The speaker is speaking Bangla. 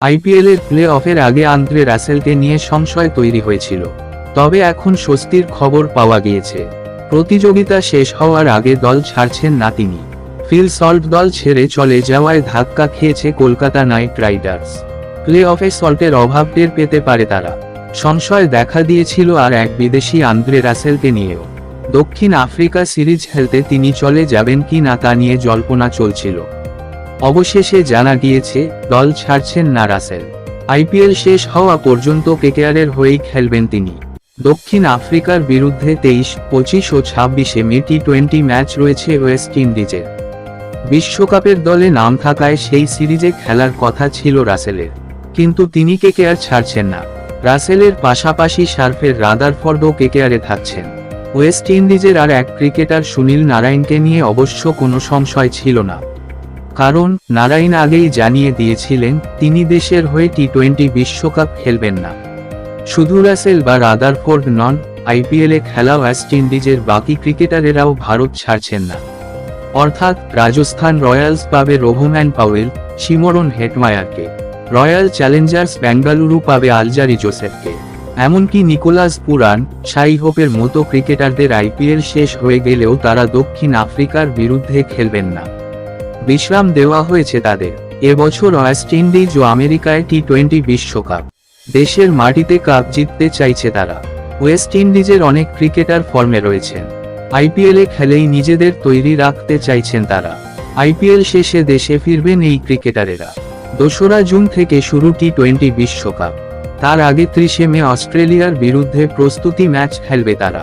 আইপিএলের প্লে অফের আগে আন্দ্রে রাসেলকে নিয়ে সংশয় তৈরি হয়েছিল, তবে এখন স্বস্তির খবর পাওয়া গিয়েছে। প্রতিযোগিতা শেষ হওয়ার আগে দল ছাড়ছেন না তিনি। ফিল সল্ট দল ছেড়ে চলে যাওয়ায় ধাক্কা খেয়েছে কলকাতা নাইট রাইডার্স। প্লে অফে সল্টের অভাব টের পেতে পারে তারা। সংশয় দেখা দিয়েছিল আর এক বিদেশি আন্দ্রে রাসেলকে নিয়েও। দক্ষিণ আফ্রিকা সিরিজ খেলতে তিনি চলে যাবেন কি না তা নিয়ে জল্পনা চলছিল। অবশেষে জানা গিয়েছে দল ছাড়ছেন না রাসেল। আইপিএল শেষ হওয়া পর্যন্ত কেকেআরের হয়েই খেলবেন তিনি। দক্ষিণ আফ্রিকার বিরুদ্ধে 23, 25 ও 26 মে টি-20 ম্যাচ রয়েছে ওয়েস্ট ইন্ডিজের। বিশ্বকাপের দলে নাম থাকায় সেই সিরিজে খেলার কথা ছিল রাসেলের, কিন্তু তিনি কেকেআর ছাড়ছেন না। রাসেলের পাশাপাশি সার্ফের রাদারফোর্ডও কেকেআরে থাকছেন। ওয়েস্ট ইন্ডিজের আর এক ক্রিকেটার সুনীল নারাইনকে নিয়ে অবশ্য কোনো সংশয় ছিল না, কারণ নারাইন আগেই জানিয়ে দিয়েছিলেন তিনি দেশের হয়ে টি-20 বিশ্বকাপ খেলবেন না। শুধু রাসেল বা রাদারফোর্ড নন, আইপিএলে খেলা ওয়েস্ট ইন্ডিজের বাকি ক্রিকেটারেরাও ভারত ছাড়ছেন না। অর্থাৎ রাজস্থান রয়্যালস পাবে রোহম্যান পাওয়েল, শিমরন হেটমায়ারকে, রয়্যাল চ্যালেঞ্জার্স বেঙ্গালুরু পাবে আলজারি জোসেফকে, এমনকি নিকোলাস পুরান, শাই হোপের মতো ক্রিকেটারদের আইপিএল শেষ হয়ে গেলেও তারা দক্ষিণ আফ্রিকার বিরুদ্ধে খেলবেন না। বিশ্রাম দেওয়া হয়েছে তাদের। এবছর ওয়েস্ট ইন্ডিজ ও আমেরিকায় টি-20 বিশ্বকাপ। দেশের মাটিতে কাপ জিততে চাইছে তারা। ওয়েস্ট ইন্ডিজের অনেক ক্রিকেটার ফর্মে রয়েছেন। আইপিএলে খেলেই নিজেদের তৈরি রাখতে চাইছেন তারা। আইপিএল শেষে দেশে ফিরবেন এই ক্রিকেটারেরা। 2রা জুন থেকে শুরু টি-20 বিশ্বকাপ। তার আগে 30 মে অস্ট্রেলিয়ার বিরুদ্ধে প্রস্তুতি ম্যাচ খেলবে তারা।